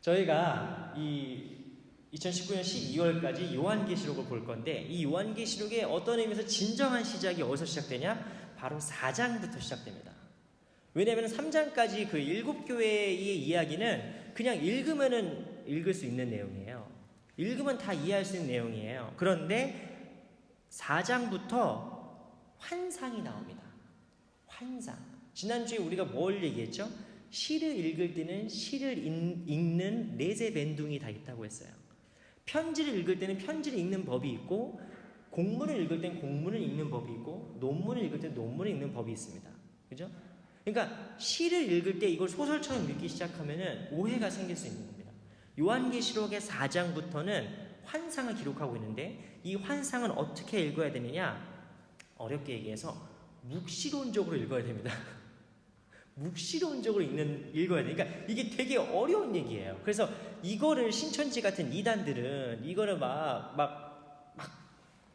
저희가 이 2019년 12월까지 요한계시록을 볼 건데, 이 요한계시록의 어떤 의미에서 진정한 시작이 어디서 시작되냐? 바로 4장부터 시작됩니다. 왜냐하면 3장까지 그 7교회의 이야기는 그냥 읽으면은 읽을 수 있는 내용이에요. 읽으면 다 이해할 수 있는 내용이에요. 그런데 4장부터 환상이 나옵니다. 환상. 지난주에 우리가 뭘 얘기했죠? 시를 읽을 때는 시를 읽는 네세 밴둥이 다 있다고 했어요. 편지를 읽을 때는 편지를 읽는 법이 있고, 공문을 읽을 때는 공문을 읽는 법이 있고, 논문을 읽을 때는 논문을 읽는 법이 있습니다. 그죠? 그러니까 시를 읽을 때 이걸 소설처럼 읽기 시작하면은 오해가 생길 수 있는 겁니다. 요한계시록의 4장부터는 환상을 기록하고 있는데, 이 환상은 어떻게 읽어야 되느냐? 어렵게 얘기해서 묵시론적으로 읽어야 됩니다. 묵시론적으로 읽어야 돼. 그러니까 이게 되게 어려운 얘기예요. 그래서 이거를 신천지 같은 이단들은 이거를 막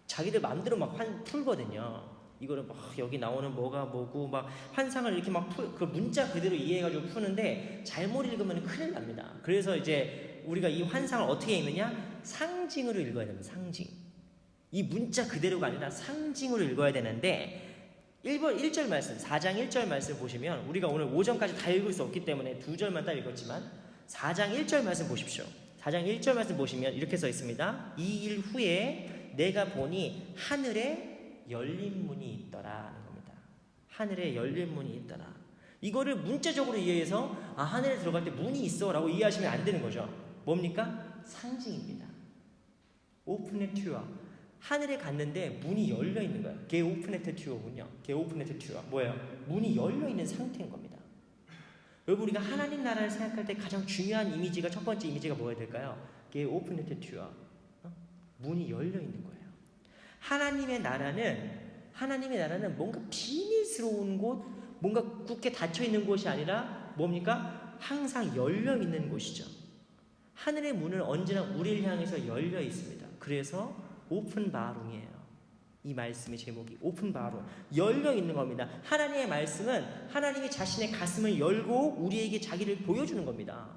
자기들 마음대로 막 풀거든요. 이거를 막 여기 나오는 뭐가 뭐고 막 환상을 이렇게 막 그 문자 그대로 이해해가지고 푸는데 잘못 읽으면 큰일 납니다. 그래서 이제 우리가 이 환상을 어떻게 읽느냐? 상징으로 읽어야 됩니다. 상징. 이 문자 그대로가 아니라 상징으로 읽어야 되는데, 1절 말씀, 4장 1절 말씀 보시면, 우리가 오늘 5절까지 다 읽을 수 없기 때문에 2절만 딱 읽었지만 4장 1절 말씀 보십시오. 4장 1절 말씀 보시면 이렇게 써 있습니다. 이 일 후에 내가 보니 하늘에 열린 문이 있더라 하는 겁니다. 하늘에 열린 문이 있더라. 이거를 문자적으로 이해해서 하늘에 들어갈 때 문이 있어 라고 이해하시면 안 되는 거죠. 뭡니까? 상징입니다. 오픈의 튜어. 하늘에 갔는데 문이 열려 있는 거예요. 게 오픈에트 튜어군요. 게 오픈에트 튜어. 뭐예요? 문이 열려 있는 상태인 겁니다. 여러분, 우리가 하나님 나라를 생각할 때 가장 중요한 이미지가, 첫 번째 이미지가 뭐야 될까요? 게 오픈에트 튜어. 문이 열려 있는 거예요. 하나님의 나라는 뭔가 비밀스러운 곳, 뭔가 굳게 닫혀 있는 곳이 아니라 뭡니까? 항상 열려 있는 곳이죠. 하늘의 문은 언제나 우리를 향해서 열려 있습니다. 그래서 오픈 바롱이에요. 이 말씀의 제목이 오픈 바롱. 열려 있는 겁니다. 하나님의 말씀은 하나님이 자신의 가슴을 열고 우리에게 자기를 보여주는 겁니다.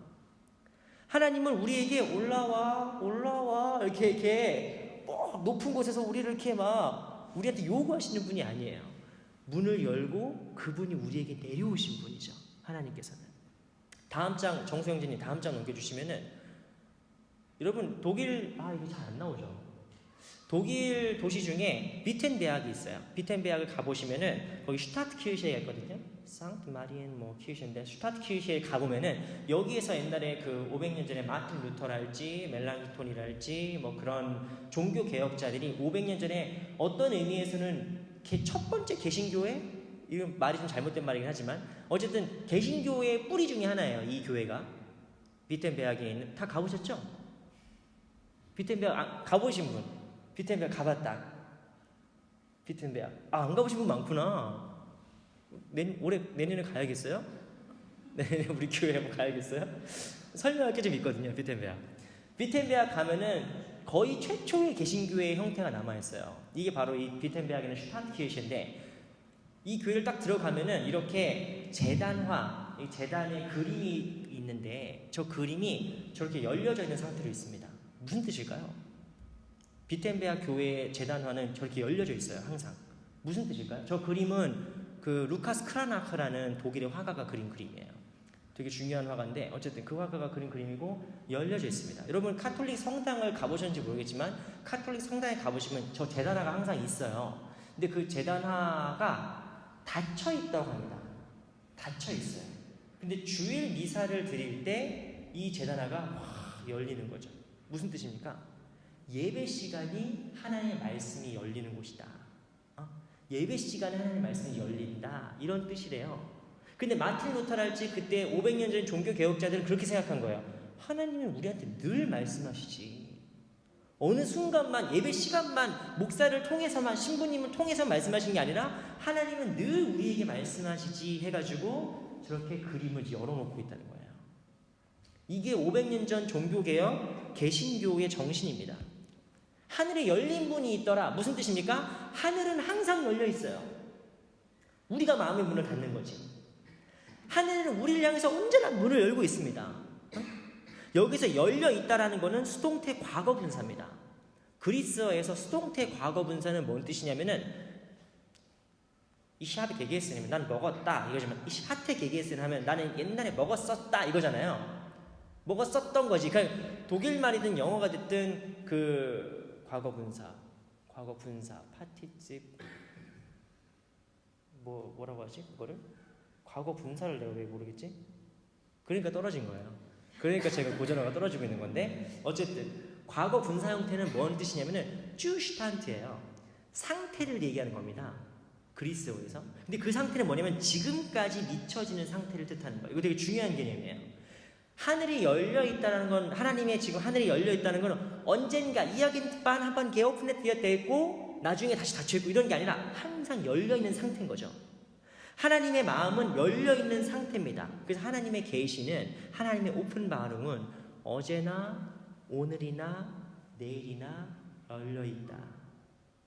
하나님은 우리에게 올라와 이렇게 높은 곳에서 우리를 이렇게 막 우리한테 요구하시는 분이 아니에요. 문을 열고 그분이 우리에게 내려오신 분이죠. 하나님께서는. 다음 장, 정수영진님 다음 장 넘겨주시면은, 여러분 독일 이거 잘 안 나오죠. 독일 도시 중에 비텐베악이 있어요. 비텐베악을 가보시면은 거기 슈타트키르시에 있거든요. 상트 마리엔 키르시인데, 슈타트키르시에 가보면은 여기에서 옛날에 그 500년 전에 마틴 루터랄지 멜랑키톤이랄지 그런 종교 개혁자들이 500년 전에 어떤 의미에서는 첫 번째 개신교회, 이건 말이 좀 잘못된 말이긴 하지만 어쨌든 개신교의 뿌리 중에 하나예요. 이 교회가 비텐베악에 있는, 다 가보셨죠? 비텐베악 가보신 분? 비텐베악 가봤다. 비텐베악. 안 가보신 분 많구나. 내년에 가야겠어요? 내년에 우리 교회 한번 가야겠어요? 설명할 게 좀 있거든요. 비텐베악 가면은 거의 최초의 개신교회의 형태가 남아있어요. 이게 바로 이 비텐베악에는 슈타트키르시인데, 이 교회를 딱 들어가면은 이렇게 제단화, 이 제단의 그림이 있는데, 저 그림이 저렇게 열려져 있는 상태로 있습니다. 무슨 뜻일까요? 비텐베악 교회의 제단화는 저렇게 열려져 있어요. 항상. 무슨 뜻일까요? 저 그림은 그 루카스 크라나크라는 독일의 화가가 그린 그림이에요. 되게 중요한 화가인데 어쨌든 그 화가가 그린 그림이고 열려져 있습니다. 여러분 카톨릭 성당을 가보셨는지 모르겠지만 카톨릭 성당에 가보시면 저 제단화가 항상 있어요. 근데 그 제단화가 닫혀 있다고 합니다. 닫혀 있어요. 근데 주일 미사를 드릴 때 이 제단화가 확 열리는 거죠. 무슨 뜻입니까? 예배 시간이 하나님의 말씀이 열리는 곳이다. 예배 시간에 하나님의 말씀이 열린다. 이런 뜻이래요. 근데 마틴 루터랄지 그때 500년 전 종교 개혁자들은 그렇게 생각한 거예요. 하나님은 우리한테 늘 말씀하시지. 어느 순간만, 예배 시간만, 목사를 통해서만, 신부님을 통해서 말씀하시는 게 아니라 하나님은 늘 우리에게 말씀하시지 해가지고 저렇게 그림을 열어놓고 있다는 거예요. 이게 500년 전 종교개혁 개신교의 정신입니다. 하늘에 열린 문이 있더라. 무슨 뜻입니까? 하늘은 항상 열려 있어요. 우리가 마음의 문을 닫는 거지. 하늘은 우리를 향해서 언제나 문을 열고 있습니다. 여기서 열려 있다라는 거는 수동태 과거 분사입니다. 그리스어에서 수동태 과거 분사는 뭔 뜻이냐면은 이 샵이 게게스는 난 먹었다 이거지만 이 샤테 게게스는 하면 나는 옛날에 먹었었다 이거잖아요. 먹었었던 거지. 그러니까 독일 말이든 영어가 됐든 그 과거 분사, 파티집 뭐라고 하지 그거를? 과거 분사를 내가 왜 모르겠지? 그러니까 떨어진 거예요. 그러니까 제가 고전어가 떨어지고 있는 건데 어쨌든 과거 분사 형태는 뭔 뜻이냐면은 쭈슈탄트예요. 상태를 얘기하는 겁니다. 그리스어에서. 근데 그 상태는 뭐냐면 지금까지 미쳐지는 상태를 뜻하는 거예요. 이거 되게 중요한 개념이에요. 하늘이 열려 있다는 건 하나님의 지금 하늘이 열려 있다는 건 언젠가 이야기반 한번 게오픈에 되어 있고 나중에 다시 닫혀 있고 이런 게 아니라 항상 열려 있는 상태인 거죠. 하나님의 마음은 열려 있는 상태입니다. 그래서 하나님의 계시는 하나님의 오픈 마음은 어제나 오늘이나 내일이나 열려 있다.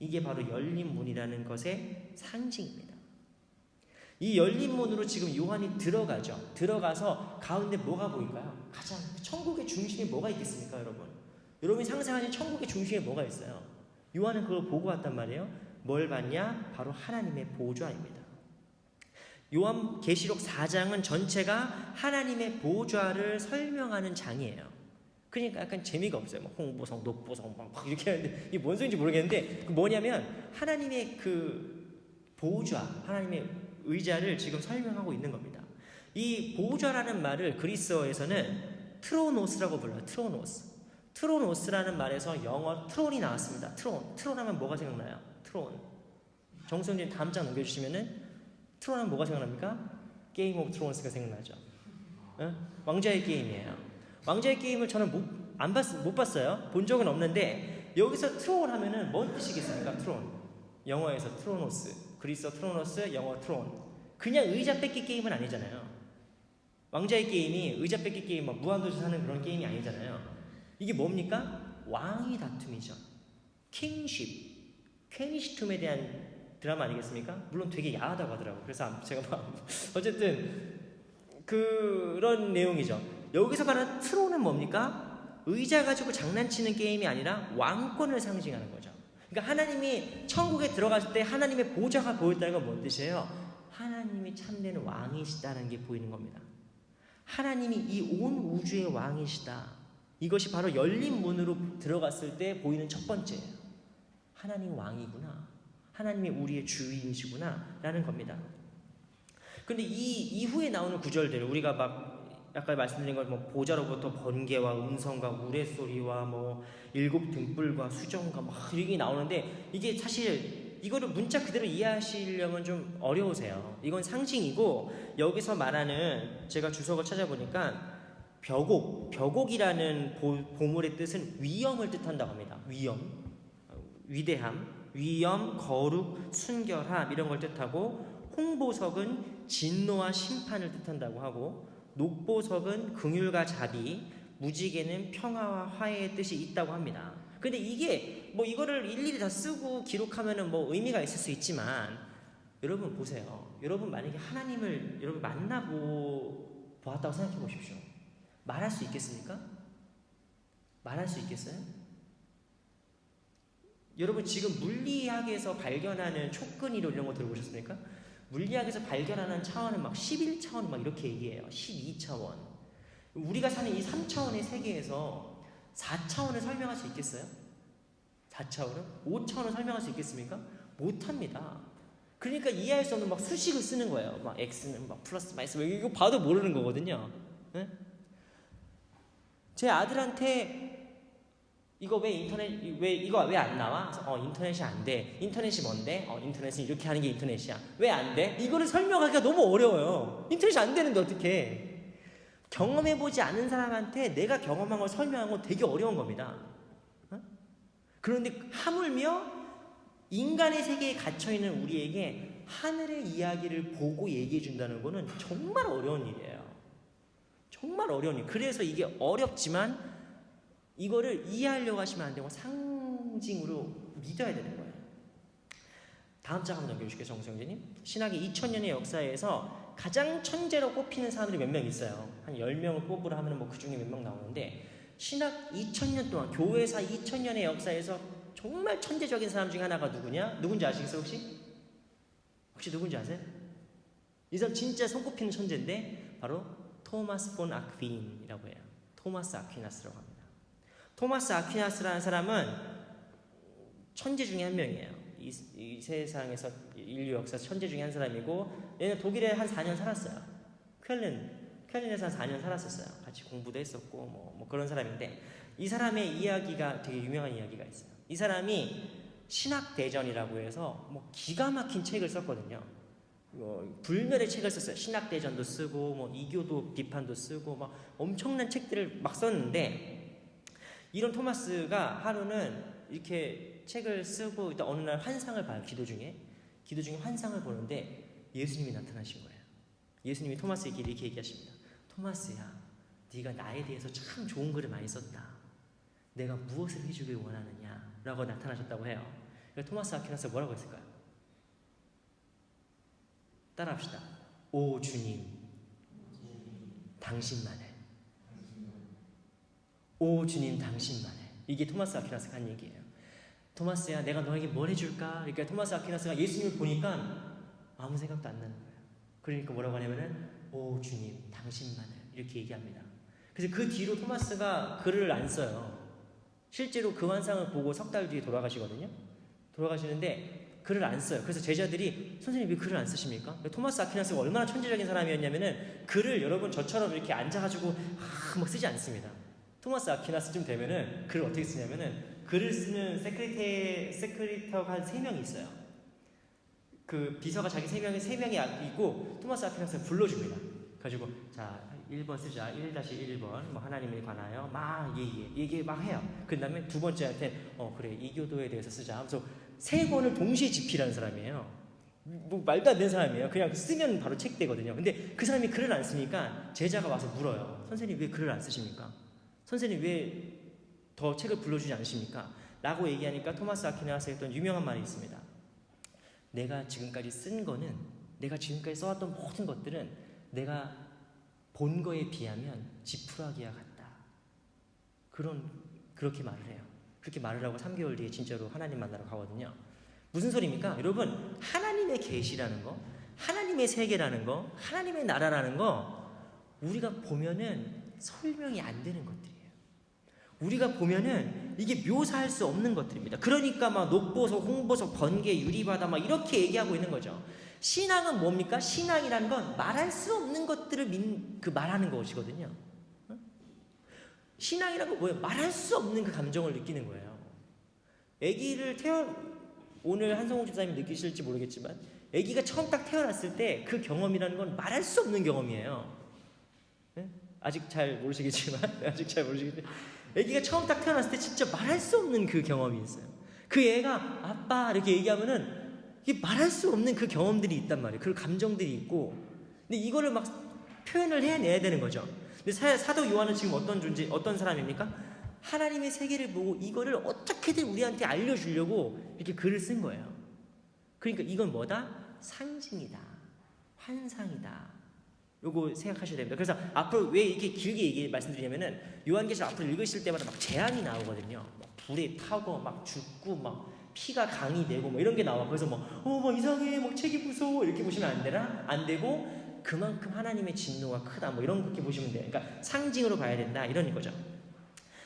이게 바로 열린 문이라는 것의 상징입니다. 이 열린 문으로 지금 요한이 들어가죠. 들어가서 가운데 뭐가 보일까요? 가장 천국의 중심에 뭐가 있겠습니까, 여러분? 여러분이 상상하신 천국의 중심에 뭐가 있어요? 요한은 그걸 보고 왔단 말이에요. 뭘 봤냐? 바로 하나님의 보좌입니다. 요한 계시록 4장은 전체가 하나님의 보좌를 설명하는 장이에요. 그러니까 약간 재미가 없어요. 막 홍보성, 녹보성 막 이렇게 하는데 이게 뭔 소리인지 모르겠는데 그 뭐냐면 하나님의 그 보좌, 하나님의 의자를 지금 설명하고 있는 겁니다. 이 보좌라는 말을 그리스어에서는 트로노스라고 불러요. 트로노스라는 말에서 영어 트론이 나왔습니다. 트론 하면 뭐가 생각나요? 트론. 정성진 다음 장 넘겨주시면은 트론 하면 뭐가 생각납니까? 게임 오브 트론스가 생각나죠. 왕좌의 게임이에요. 왕좌의 게임을 저는 못 봤어요. 본 적은 없는데 여기서 트론 하면은 뭔 뜻이겠습니까? 트론. 영어에서 트로노스, 그리스어 트로노스, 영어 트론. 그냥 의자 뺏기 게임은 아니잖아요. 왕좌의 게임이 의자 뺏기 게임, 막 무한도전 하는 그런 게임이 아니잖아요. 이게 뭡니까? 왕의 다툼이죠. 킹십, 퀘니시툼에 대한 드라마 아니겠습니까? 물론 되게 야하다고 하더라고요. 그래서 제가 어쨌든 그런 내용이죠. 여기서 말하는 트론은 뭡니까? 의자 가지고 장난치는 게임이 아니라 왕권을 상징하는 거죠. 그러니까 하나님이 천국에 들어갔을 때 하나님의 보좌가 보였다는 건 뭔 뜻이에요? 하나님이 참된 왕이시다는 게 보이는 겁니다. 하나님이 이 온 우주의 왕이시다. 이것이 바로 열린 문으로 들어갔을 때 보이는 첫 번째예요. 하나님 왕이구나. 하나님이 우리의 주인이시구나 라는 겁니다. 근데 이 이후에 나오는 구절들 우리가 막 아까 말씀드린 것 뭐 보좌로부터 번개와 음성과 우레소리와 뭐 일곱 등불과 수정과 막 이게 나오는데 이게 사실 이거를 문자 그대로 이해하시려면 좀 어려우세요. 이건 상징이고 여기서 말하는 제가 주석을 찾아보니까 벼곡이라는 보물의 뜻은 위엄을 뜻한다고 합니다. 위엄, 위대함, 위엄, 거룩, 순결함 이런 걸 뜻하고 홍보석은 진노와 심판을 뜻한다고 하고 녹보석은 긍휼과 자비, 무지개는 평화와 화해의 뜻이 있다고 합니다. 근데 이게 뭐 이거를 일일이 다 쓰고 기록하면은 뭐 의미가 있을 수 있지만 여러분 보세요. 여러분 만약에 하나님을 여러분 보았다고 생각해 보십시오. 말할 수 있겠습니까? 말할 수 있겠어요? 여러분 지금 물리학에서 발견하는 촉근이론 이런 거 들어보셨습니까? 물리학에서 발견하는 차원은 막 11차원 막 이렇게 얘기해요. 12차원. 우리가 사는 이 3차원의 세계에서 4차원을 설명할 수 있겠어요? 4차원을? 5차원을 설명할 수 있겠습니까? 못합니다. 그러니까 이해할 수 없는 막 수식을 쓰는 거예요. 막 X는 막 플러스 마이너스 이거 봐도 모르는 거거든요. 네? 제 아들한테 이거 이거 왜 안 나와? 인터넷이 안 돼. 인터넷이 뭔데? 인터넷은 이렇게 하는 게 인터넷이야. 왜 안 돼? 이거를 설명하기가 너무 어려워요. 인터넷이 안 되는데 어떡해. 경험해보지 않은 사람한테 내가 경험한 걸 설명하는 건 되게 어려운 겁니다. 그런데 하물며 인간의 세계에 갇혀있는 우리에게 하늘의 이야기를 보고 얘기해 준다는 거는 정말 어려운 일이에요. 정말 어려운 일. 그래서 이게 어렵지만 이거를 이해하려고 하시면 안 되고 상징으로 믿어야 되는 거예요. 다음 장 한번 넘겨주실게요. 정성진님. 신학의 2000년의 역사에서 가장 천재로 꼽히는 사람들이 몇 명 있어요. 한 10명을 꼽으라 하면 뭐 그 중에 몇 명 나오는데, 신학 2000년 동안, 교회사 2000년의 역사에서 정말 천재적인 사람 중에 하나가 누구냐? 누군지 아시겠어요 혹시? 혹시 누군지 아세요? 이 사람 진짜 손꼽히는 천재인데 바로 토마스 본 아퀴인이라고 해요. 토마스 아퀴나스라고 합니다. 토마스 아퀴나스라는 사람은 천재 중에 한 명이에요. 이 세상에서 인류 역사에서 천재 중에 한 사람이고, 얘는 독일에 한 4년 살았어요. 쾰른에서 한 4년 살았었어요. 같이 공부도 했었고 뭐 그런 사람인데, 이 사람의 이야기가 되게 유명한 이야기가 있어요. 이 사람이 신학대전이라고 해서 뭐 기가 막힌 책을 썼거든요. 불멸의 책을 썼어요. 신학대전도 쓰고 뭐 이교도 비판도 쓰고 막 엄청난 책들을 막 썼는데, 이런 토마스가 하루는 이렇게 책을 쓰고 있다 어느 날 환상을 봐요. 기도 중에 환상을 보는데 예수님이 나타나신 거예요. 예수님이 토마스에게 이렇게 얘기하십니다. 토마스야, 네가 나에 대해서 참 좋은 글을 많이 썼다. 내가 무엇을 해주길 원하느냐 라고 나타나셨다고 해요. 그러니까 토마스 아퀴나스가 뭐라고 했을까요? 따라합시다. 오 주님, 당신만을. 오 주님, 당신만을. 이게 토마스 아퀴나스가 한 얘기예요. 토마스야, 내가 너에게 뭘 해줄까? 그러니까 토마스 아퀴나스가 예수님을 보니까 아무 생각도 안 나는 거예요. 그러니까 뭐라고 하냐면은 오 주님, 당신만을, 이렇게 얘기합니다. 그래서 그 뒤로 토마스가 글을 안 써요. 실제로 그 환상을 보고 석 달 뒤에 돌아가시거든요. 돌아가시는데 글을 안 써요. 그래서 제자들이 선생님 왜 글을 안 쓰십니까? 토마스 아퀴나스가 얼마나 천재적인 사람이었냐면은 글을 여러분 저처럼 이렇게 앉아가지고 막 쓰지 않습니다. 토마스 아퀴나스쯤 되면은 글을 어떻게 쓰냐면은, 글을 쓰는 세크리터가 한 3명이 있어요. 그 비서가 자기 3명이 있고 토마스 아퀴나스가 불러줍니다. 가지고 자 1번 쓰자. 1-1번 뭐 하나님에 관하여 막 얘기 막 해요. 그 다음에 두 번째한테 그래 이교도에 대해서 쓰자 하면서 3권을 동시에 집필하는 사람이에요. 뭐 말도 안 되는 사람이에요. 그냥 쓰면 바로 책 되거든요. 근데 그 사람이 글을 안 쓰니까 제자가 와서 물어요. 선생님 왜 글을 안 쓰십니까? 선생님 왜 더 책을 불러주지 않으십니까? 라고 얘기하니까 토마스 아퀴나스의 어떤 유명한 말이 있습니다. 내가 지금까지 써왔던 모든 것들은 내가 본 거에 비하면 지푸라기와 같다. 그렇게 말을 해요. 그렇게 말을 하고 3개월 뒤에 진짜로 하나님 만나러 가거든요. 무슨 소리입니까? 여러분, 하나님의 계시라는 거, 하나님의 세계라는 거, 하나님의 나라라는 거, 우리가 보면은 설명이 안 되는 것들이에요. 우리가 보면은 이게 묘사할 수 없는 것들입니다. 그러니까 막 녹보석, 홍보석, 번개, 유리바다 막 이렇게 얘기하고 있는 거죠. 신앙은 뭡니까? 신앙이라는 건 말할 수 없는 것들을 말하는 것이거든요. 신앙이라는 건 뭐예요? 말할 수 없는 그 감정을 느끼는 거예요. 오늘 한성호 집사님이 느끼실지 모르겠지만, 아기가 처음 딱 태어났을 때 그 경험이라는 건 말할 수 없는 경험이에요. 네? 아직 잘 모르시겠지만 아기가 처음 딱 태어났을 때 진짜 말할 수 없는 그 경험이 있어요. 그 애가 아빠 이렇게 얘기하면은 이게 말할 수 없는 그 경험들이 있단 말이에요. 그 감정들이 있고. 근데 이거를 막 표현을 해내야 되는 거죠. 근데 사도 요한은 지금 어떤 사람입니까? 하나님의 세계를 보고 이거를 어떻게든 우리한테 알려주려고 이렇게 글을 쓴 거예요. 그러니까 이건 뭐다? 상징이다. 환상이다. 요거 생각하셔야 됩니다. 그래서 앞으로 왜 이렇게 길게 말씀드리냐면은, 요한계시록 앞으로 읽으실 때마다 막 재앙이 나오거든요. 막 불에 타고 막 죽고 막 피가 강이 되고 뭐 이런 게 나와. 그래서 막 이상해, 막 책이 무서워 이렇게 보시면 안 되고, 그만큼 하나님의 진노가 크다 뭐 이런 그렇게 보시면 돼요. 그러니까 상징으로 봐야 된다 이런 거죠.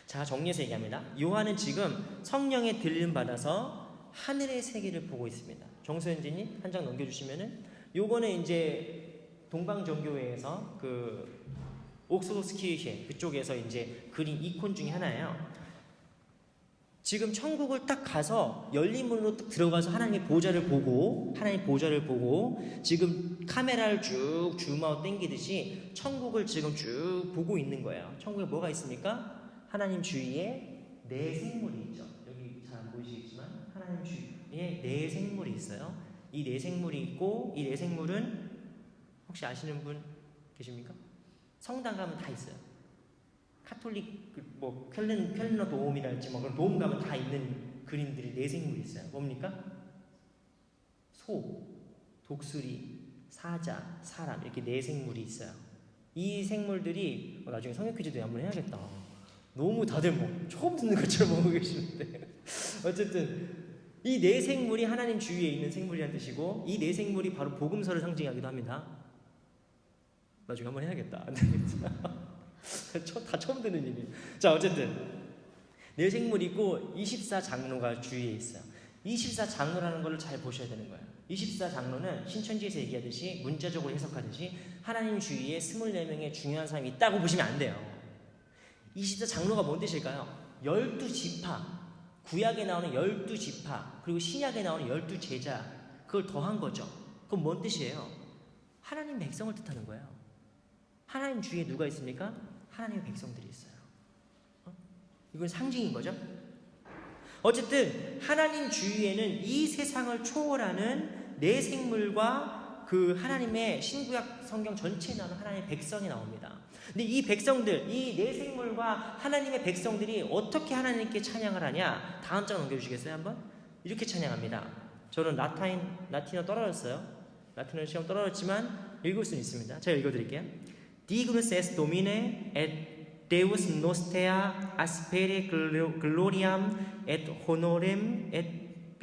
자, 정리해서 얘기합니다. 요한은 지금 성령의 들림 받아서 하늘의 세계를 보고 있습니다. 정수현진님 한 장 넘겨주시면은, 요거는 이제 동방정교회에서 그 옥스포드키르헤 그쪽에서 이제 그린 이콘 중에 하나예요. 지금 천국을 딱 가서 열린 문으로 딱 들어가서 하나님의 보좌를 보고 지금 카메라를 쭉 줌아웃 당기듯이 천국을 지금 쭉 보고 있는 거예요. 천국에 뭐가 있습니까? 하나님 주위에 네 생물이 있죠. 여기 잘 안 보이시겠지만 하나님 주위에 네 생물이 있어요. 이 네 생물이 있고, 이 네 생물은 혹시 아시는 분 계십니까? 성당 가면 다 있어요. 카톨릭 뭐 켈르너 도움이랄지 뭐 그런 도움 가면 다 있는 그림들이 네 생물이 있어요. 뭡니까? 소, 독수리, 사자, 사람 이렇게 네 생물이 있어요. 이 생물들이 나중에 성경 퀴즈도 한번 해야겠다. 너무 다들 뭐 처음 듣는 것처럼 보고 계시는데 어쨌든 이 네 생물이 하나님 주위에 있는 생물이라는 뜻이고 이 네 생물이 바로 복음서를 상징하기도 합니다. 나중에 한번 해야겠다. 안 되겠다. 다 처음 듣는 얘기. 자, 어쨌든 네 생물이 있고 24장로가 주위에 있어요. 24장로라는 걸 잘 보셔야 되는 거예요. 24장로는 신천지에서 얘기하듯이 문자적으로 해석하듯이 하나님 주위에 24명의 중요한 사람이 있다고 보시면 안 돼요. 24장로가 뭔 뜻일까요? 12지파, 구약에 나오는 12지파, 그리고 신약에 나오는 12제자, 그걸 더한 거죠. 그건 뭔 뜻이에요? 하나님 백성을 뜻하는 거예요. 하나님 주위에 누가 있습니까? 하나님의 백성들이 있어요. 이건 상징인 거죠. 어쨌든 하나님 주위에는 이 세상을 초월하는 네 생물과 그 하나님의 신구약 성경 전체에 나오는 하나님의 백성이 나옵니다. 근데 이 백성들, 이 네 생물과 하나님의 백성들이 어떻게 하나님께 찬양을 하냐? 다음 장 넘겨주시겠어요? 한번? 이렇게 찬양합니다. 저는 라틴어 떨어졌어요. 라틴어 시험 떨어졌지만 읽을 수는 있습니다. 제가 읽어드릴게요. Dignus est Domine et Deus nostra aspere gloriam et honorem et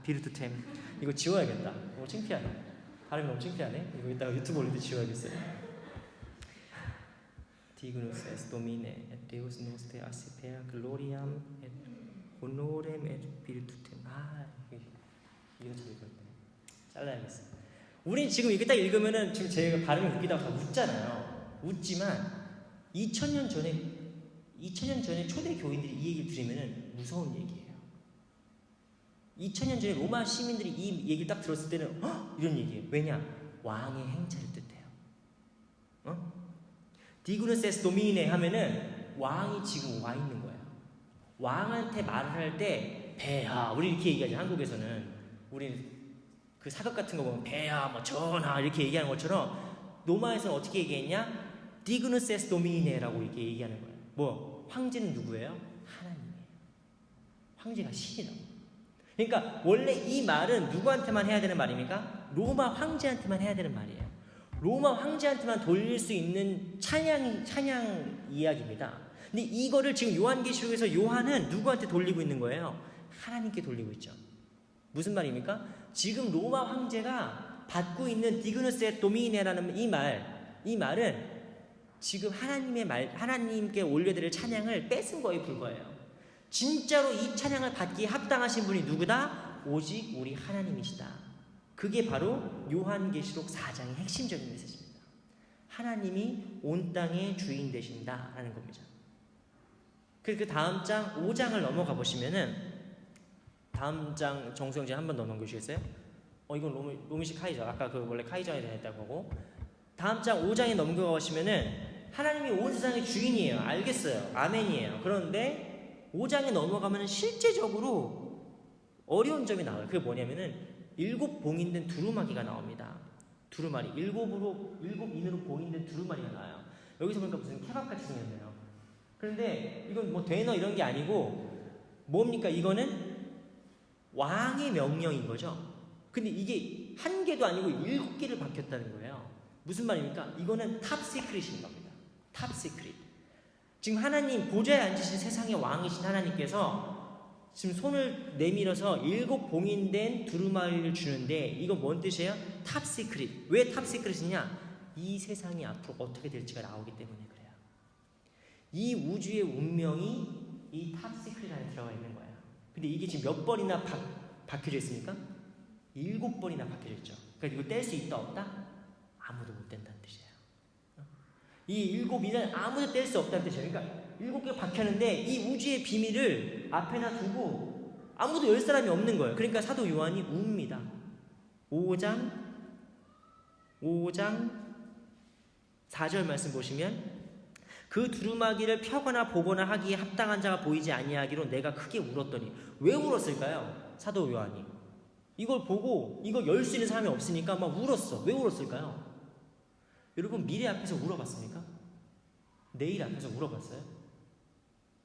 virtutem. 이거 지워야겠다. 너무 창피하네. 발음이 너무 창피하네. 이거 이따가 유튜브 올릴 때 지워야겠어요. Dignus est Domine et Deus nostra aspere gloriam et honorem et virtutem. 이거 잘 읽었네. 잘라야겠어. 우린 지금 이게 딱 읽으면은 지금 제가 발음이 웃기다고 다 웃잖아요. 웃지만 2000년 전에 초대 교인들이 이 얘기를 들으면은 무서운 얘기예요. 2000년 전에 로마 시민들이 이 얘기를 딱 들었을 때는 이런 얘기예요. 왜냐? 왕의 행차를 뜻해요. 디그누스 에스 도미네 하면은 왕이 지금 와 있는 거예요. 왕한테 말을 할 때 폐하, 우리 이렇게 얘기하죠. 한국에서는 우리 그 사극 같은 거 보면 폐하, 뭐 전하 이렇게 얘기하는 것처럼 로마에서는 어떻게 얘기했냐? 디그누스 에스 도미네라고 이렇게 얘기하는 거예요. 뭐 황제는 누구예요? 하나님이에요. 황제가 신이라고. 그러니까 원래 이 말은 누구한테만 해야 되는 말입니까? 로마 황제한테만 해야 되는 말이에요. 로마 황제한테만 돌릴 수 있는 찬양 이야기입니다. 근데 이거를 지금 요한계시록에서 요한은 누구한테 돌리고 있는 거예요? 하나님께 돌리고 있죠. 무슨 말입니까? 지금 로마 황제가 받고 있는 디그누스 에 도미네라는 이 말은 지금 하나님께 올려드릴 찬양을 뺏은 거에 불과해요. 진짜로 이 찬양을 받기에 합당하신 분이 누구다? 오직 우리 하나님이시다. 그게 바로 요한계시록 4장의 핵심적인 메시지입니다. 하나님이 온 땅의 주인 되신다라는 겁니다. 그 다음 장 5장을 넘어가 보시면은 다음 장 정수영제 한 번 더 넘겨주시겠어요? 이건 로미식 카이저. 아까 그 원래 카이저에 대했다고 하고 다음 장 5장에 넘겨가 보시면은 하나님이 온 세상의 주인이에요. 알겠어요. 아멘이에요. 그런데 5장에 넘어가면 실제적으로 어려운 점이 나와요. 그게 뭐냐면은 7 봉인된 두루마기가 나옵니다. 두루마리. 7 인으로 봉인된 두루마리가 나와요. 여기서 보니까 무슨 케밥같이 생겼네요. 그런데 이건 뭐 되너 이런 게 아니고 뭡니까? 이거는 왕의 명령인 거죠. 근데 이게 1개도 아니고 7개를 박혔다는 거예요. 무슨 말입니까? 이거는 탑 시크릿인 겁니다. 탑 시크릿. 지금 하나님 보좌에 앉으신 세상의 왕이신 하나님께서 지금 손을 내밀어서 7 봉인된 두루마리를 주는데 이건 뭔 뜻이에요? 탑 시크릿. 왜 탑 시크릿이냐? 이 세상이 앞으로 어떻게 될지가 나오기 때문에 그래요. 이 우주의 운명이 이 탑 시크릿 안에 들어가 있는 거예요. 근데 이게 지금 몇 번이나 박혀져 있습니까? 7번이나 박혀져 있죠. 그러니까 이거 뗄 수 있다 없다? 아무도 못 뗀다는 뜻이에요. 이 7이는 아무도 뗄 수 없다는 뜻이에요. 그러니까 7개가 박혔는데 이 우주의 비밀을 앞에나 두고 아무도 열 사람이 없는 거예요. 그러니까 사도 요한이 웁니다. 5장 4절 말씀 보시면 그 두루마기를 펴거나 보거나 하기에 합당한 자가 보이지 아니하기로 내가 크게 울었더니. 왜 울었을까요? 사도 요한이 이걸 보고 이거 열 수 있는 사람이 없으니까 막 울었어. 왜 울었을까요? 여러분 미래 앞에서 울어봤습니까? 내일 앞에서 울어봤어요?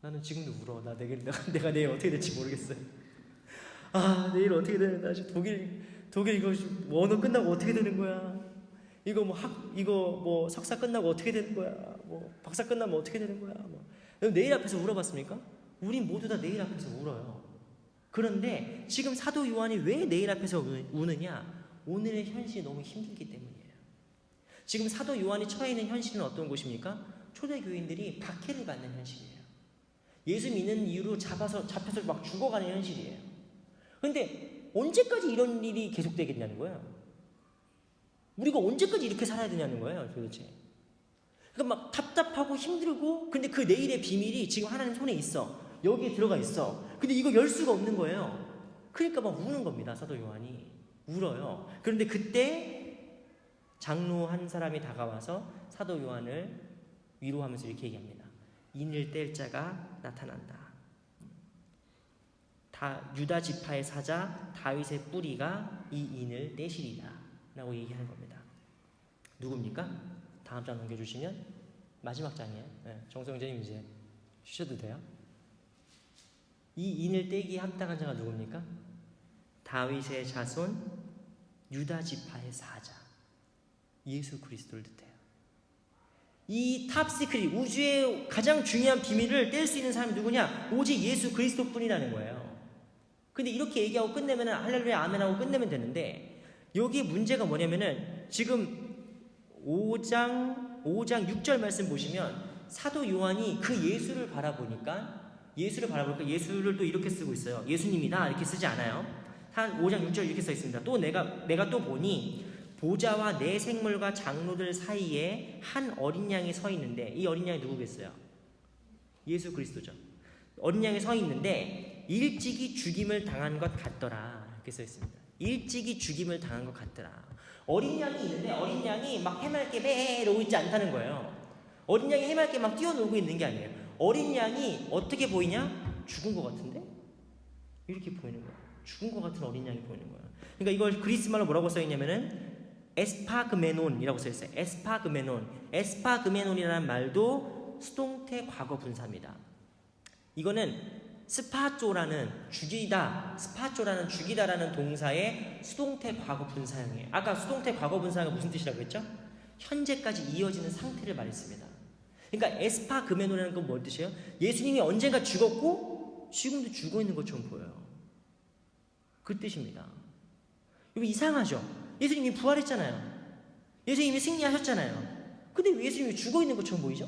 나는 지금도 울어. 내가 내일 어떻게 될지 모르겠어요. 내일 어떻게 되나. 독일 이거 원어 끝나고 어떻게 되는 거야? 이거 뭐 석사 끝나고 어떻게 되는 거야? 뭐 박사 끝나면 어떻게 되는 거야? 뭐 내일 앞에서 울어봤습니까? 우린 모두 다 내일 앞에서 울어요. 그런데 지금 사도 요한이 왜 내일 앞에서 우느냐? 오늘의 현실이 너무 힘들기 때문이에요. 지금 사도 요한이 처해 있는 현실은 어떤 곳입니까? 초대교인들이 박해를 받는 현실이에요. 예수 믿는 이유로 잡혀서 막 죽어가는 현실이에요. 그런데 언제까지 이런 일이 계속되겠냐는 거예요. 우리가 언제까지 이렇게 살아야 되냐는 거예요, 도대체. 그러니까 막 답답하고 힘들고, 근데 그 내일의 비밀이 지금 하나님 손에 있어. 여기에 들어가 있어. 근데 이거 열 수가 없는 거예요. 그러니까 막 우는 겁니다, 사도 요한이. 울어요. 그런데 그때 장로 한 사람이 다가와서 사도 요한을 위로하면서 이렇게 얘기합니다. 인을 뗄 자가 나타난다. 유다 지파의 사자 다윗의 뿌리가 이 인을 떼시리라 라고 얘기하는 겁니다. 누굽니까? 다음 장 넘겨주시면 마지막 장이에요. 네, 정성재님 이제 쉬셔도 돼요. 이 인을 떼기에 합당한 자가 누굽니까? 다윗의 자손 유다 지파의 사자 예수 그리스도를 뜻해요. 이 탑시크릿 우주의 가장 중요한 비밀을 뗄 수 있는 사람이 누구냐? 오직 예수 그리스도뿐이라는 거예요. 근데 이렇게 얘기하고 끝내면 할렐루야 아멘 하고 끝내면 되는데, 여기 문제가 뭐냐면은 지금 5장 6절 말씀 보시면 사도 요한이 그 예수를 바라보니까 예수를 또 이렇게 쓰고 있어요. 예수님이다 이렇게 쓰지 않아요. 한 5장 6절 이렇게 써 있습니다. 또 내가 또 보니 보좌와 네 생물과 장로들 사이에 한 어린 양이 서 있는데, 이 어린 양이 누구겠어요? 예수 그리스도죠. 어린 양이 서 있는데 일찍이 죽임을 당한 것 같더라 이렇게 써 있습니다. 일찍이 죽임을 당한 것 같더라. 어린 양이 있는데 어린 양이 막 해맑게 매이러고 있지 않다는 거예요. 어린 양이 해맑게 막 뛰어놀고 있는 게 아니에요. 어린 양이 어떻게 보이냐? 죽은 것 같은데? 이렇게 보이는 거예요. 죽은 것 같은 어린 양이 보이는 거예요. 그러니까 이걸 그리스 말로 뭐라고 써 있냐면은 에스파그메논이라고 써 있어요. 에스파그메논이라는 말도 수동태 과거 분사입니다. 이거는 스파조라는 죽이다라는 동사의 수동태 과거 분사형이에요. 아까 수동태 과거 분사가 무슨 뜻이라고 했죠? 현재까지 이어지는 상태를 말했습니다. 그러니까 에스파그메논이라는 건 뭘 뜻이에요? 예수님이 언젠가 죽었고 지금도 죽어 있는 것처럼 보여요. 그 뜻입니다. 이거 이상하죠? 예수님이 부활했잖아요. 예수님이 승리하셨잖아요. 근데 왜 예수님이 죽어 있는 것처럼 보이죠?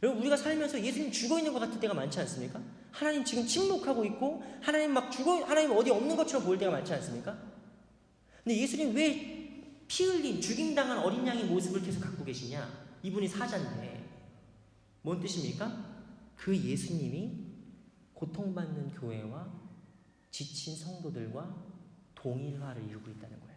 여러분, 우리가 살면서 예수님 죽어 있는 것 같을 때가 많지 않습니까? 하나님 지금 침묵하고 있고 하나님 어디 없는 것처럼 보일 때가 많지 않습니까? 근데 예수님 왜 피 흘린 죽임당한 어린 양의 모습을 계속 갖고 계시냐? 이분이 사자인데 뭔 뜻입니까? 그 예수님이 고통받는 교회와 지친 성도들과 동일화를 이루고 있다는 거예요.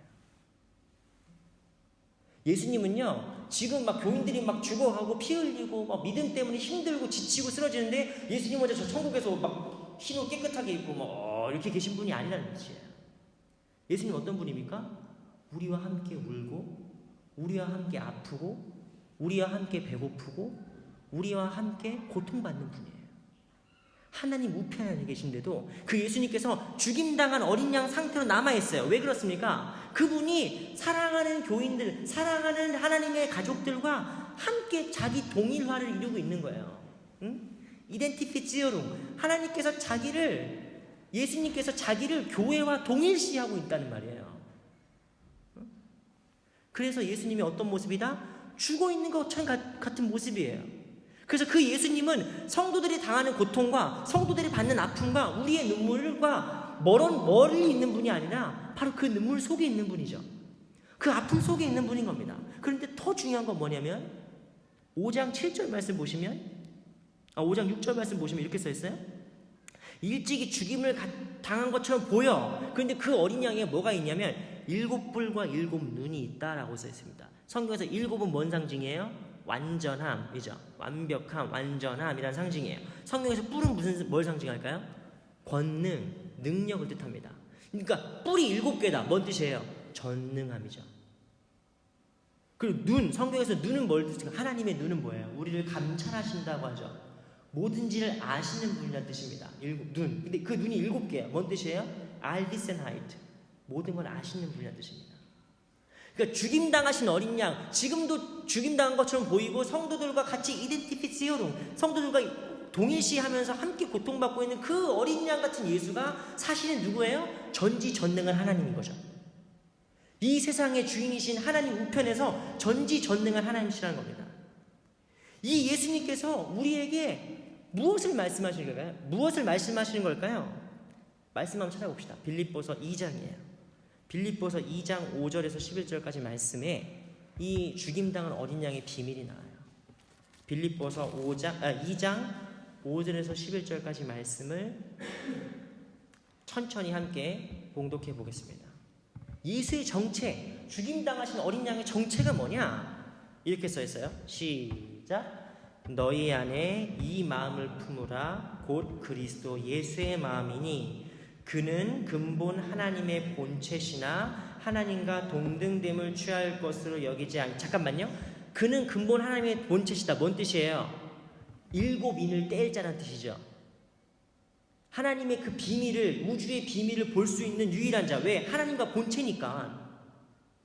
예수님은요, 지금 막 교인들이 막 죽어가고 피 흘리고 막 믿음 때문에 힘들고 지치고 쓰러지는데 예수님 먼저 저 천국에서 막 흰옷 깨끗하게 입고 막 이렇게 계신 분이 아니라는 뜻이에요. 예수님 어떤 분입니까? 우리와 함께 울고, 우리와 함께 아프고, 우리와 함께 배고프고, 우리와 함께 고통받는 분이에요. 하나님 우편에 계신데도 그 예수님께서 죽임당한 어린 양 상태로 남아있어요. 왜 그렇습니까? 그분이 사랑하는 교인들, 사랑하는 하나님의 가족들과 함께 자기 동일화를 이루고 있는 거예요. 응? 이덴티피지어룸. 예수님께서 자기를 교회와 동일시하고 있다는 말이에요. 응? 그래서 예수님이 어떤 모습이다? 죽어 있는 것처럼 같은 모습이에요. 그래서 그 예수님은 성도들이 당하는 고통과 성도들이 받는 아픔과 우리의 눈물과 멀리 있는 분이 아니라 바로 그 눈물 속에 있는 분이죠. 그 아픔 속에 있는 분인 겁니다. 그런데 더 중요한 건 뭐냐면 5장 7절 말씀 보시면 5장 6절 말씀 보시면 이렇게 써 있어요. 일찍이 죽임을 당한 것처럼 보여. 그런데 그 어린 양에 뭐가 있냐면 7뿔과 7눈이 있다라고 써 있습니다. 성경에서 7은 뭔 상징이에요? 완전함이죠. 완벽함, 완전함이라는 상징이에요. 성경에서 뿔은 뭘 상징할까요? 권능, 능력을 뜻합니다. 그러니까 뿔이 7개다. 뭔 뜻이에요? 전능함이죠. 그리고 성경에서 눈은 뭘 뜻할까요? 하나님의 눈은 뭐예요? 우리를 감찰하신다고 하죠. 뭐든지를 아시는 분이라는 뜻입니다. 눈. 근데 그 눈이 7개예요. 뭔 뜻이에요? 알비센하이트. 모든 걸 아시는 분이라는 뜻입니다. 그러니까 죽임당하신 어린 양, 지금도 죽임당한 것처럼 보이고 성도들과 같이 이덴티피시어로 성도들과 동일시하면서 함께 고통받고 있는 그 어린 양 같은 예수가 사실은 누구예요? 전지전능한 하나님인 거죠. 이 세상의 주인이신 하나님 우편에서 전지전능한 하나님이시라는 겁니다. 이 예수님께서 우리에게 무엇을 말씀하시는 걸까요? 무엇을 말씀하시는 걸까요? 말씀 한번 찾아봅시다. 빌립보서 2장이에요. 빌립보서 2장 5절에서 11절까지 말씀에 이 죽임당한 어린 양의 비밀이 나와요. 빌립보서 2장 5절에서 11절까지 말씀을 천천히 함께 봉독해 보겠습니다. 예수의 정체, 죽임당하신 어린 양의 정체가 뭐냐? 이렇게 써 있어요. 시작. 너희 안에 이 마음을 품으라. 곧 그리스도 예수의 마음이니 그는 근본 하나님의 본체시나 하나님과 동등됨을 취할 것으로 여기지 않. 잠깐만요. 그는 근본 하나님의 본체시다. 뭔 뜻이에요? 일곱 인을 뗄 자라는 뜻이죠. 하나님의 그 비밀을, 우주의 비밀을 볼 수 있는 유일한 자. 왜? 하나님과 본체니까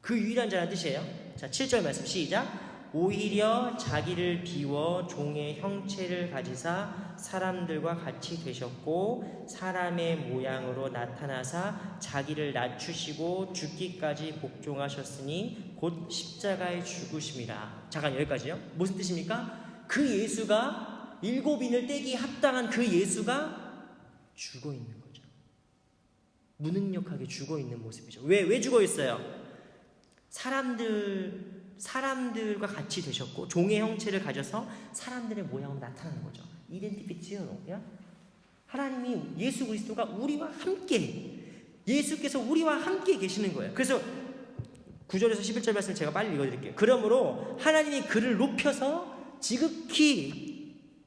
그 유일한 자라는 뜻이에요. 자, 7절 말씀 시작. 오히려 자기를 비워 종의 형체를 가지사 사람들과 같이 되셨고 사람의 모양으로 나타나사 자기를 낮추시고 죽기까지 복종하셨으니 곧 십자가에 죽으심이라. 잠깐 여기까지요. 무슨 뜻입니까? 그 예수가 일곱인을 떼기 합당한 그 예수가 죽어 있는 거죠. 무능력하게 죽어 있는 모습이죠. 왜 죽어 있어요? 사람들과 같이 되셨고 종의 형체를 가져서 사람들의 모양으로 나타나는 거죠. 이덴티피티어로요. 하나님이 예수 그리스도가 우리와 함께, 예수께서 우리와 함께 계시는 거예요. 그래서 9절에서 11절 말씀을 제가 빨리 읽어드릴게요. 그러므로 하나님이 그를 높여서 지극히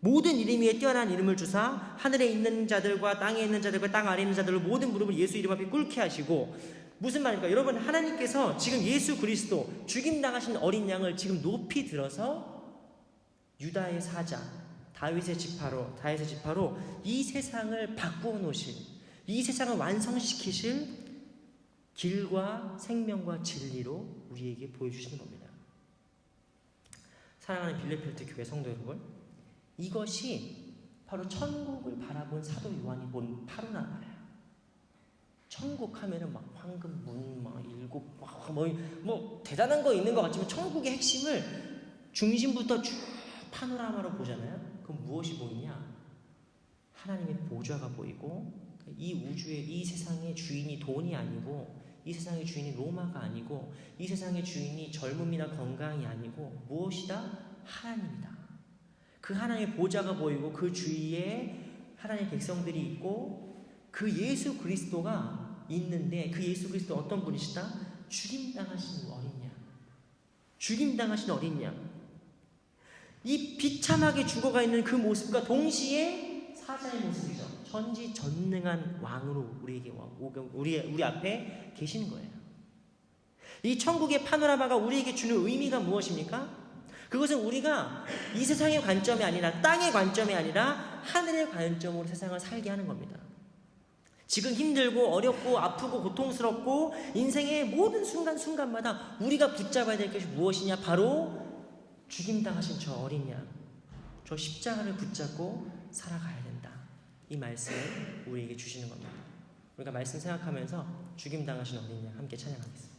모든 이름 위에 뛰어난 이름을 주사 하늘에 있는 자들과 땅에 있는 자들과 땅 아래에 있는 자들을 모든 무릎을 예수 이름 앞에 꿇게 하시고. 무슨 말입니까? 여러분, 하나님께서 지금 예수 그리스도 죽임당하신 어린 양을 지금 높이 들어서 유다의 사자 다윗의 지파로 이 세상을 바꾸어 놓으실, 이 세상을 완성시키실 길과 생명과 진리로 우리에게 보여주시는 겁니다. 사랑하는 빌레필드 교회 성도 여러분, 이것이 바로 천국을 바라본 사도 요한이 본 파노라마예요. 천국 하면은 막 황금문, 막 일곱, 뭐 대단한 거 있는 것 같지만 천국의 핵심을 중심부터 쭉 파노라마로 보잖아요. 그럼 무엇이 보이냐? 하나님의 보좌가 보이고, 이 우주의, 이 세상의 주인이 돈이 아니고, 이 세상의 주인이 로마가 아니고, 이 세상의 주인이 젊음이나 건강이 아니고 무엇이다? 하나님이다. 그 하나님의 보좌가 보이고 그 주위에 하나님의 백성들이 있고 그 예수 그리스도가 있는데, 그 예수 그리스도 어떤 분이시다? 죽임당하신 어린 양. 죽임당하신 어린 양. 이 비참하게 죽어가 있는 그 모습과 동시에 사자의 모습이죠. 전지전능한 왕으로 우리 앞에 계시는 거예요. 이 천국의 파노라마가 우리에게 주는 의미가 무엇입니까? 그것은 우리가 이 세상의 관점이 아니라, 땅의 관점이 아니라 하늘의 관점으로 세상을 살게 하는 겁니다. 지금 힘들고 어렵고 아프고 고통스럽고 인생의 모든 순간순간마다 우리가 붙잡아야 될 것이 무엇이냐? 바로 죽임당하신 저 어린 양, 저 십자가를 붙잡고 살아가야 된다. 이 말씀을 우리에게 주시는 겁니다. 우리가 말씀 생각하면서 죽임당하신 어린 양 함께 찬양하겠습니다.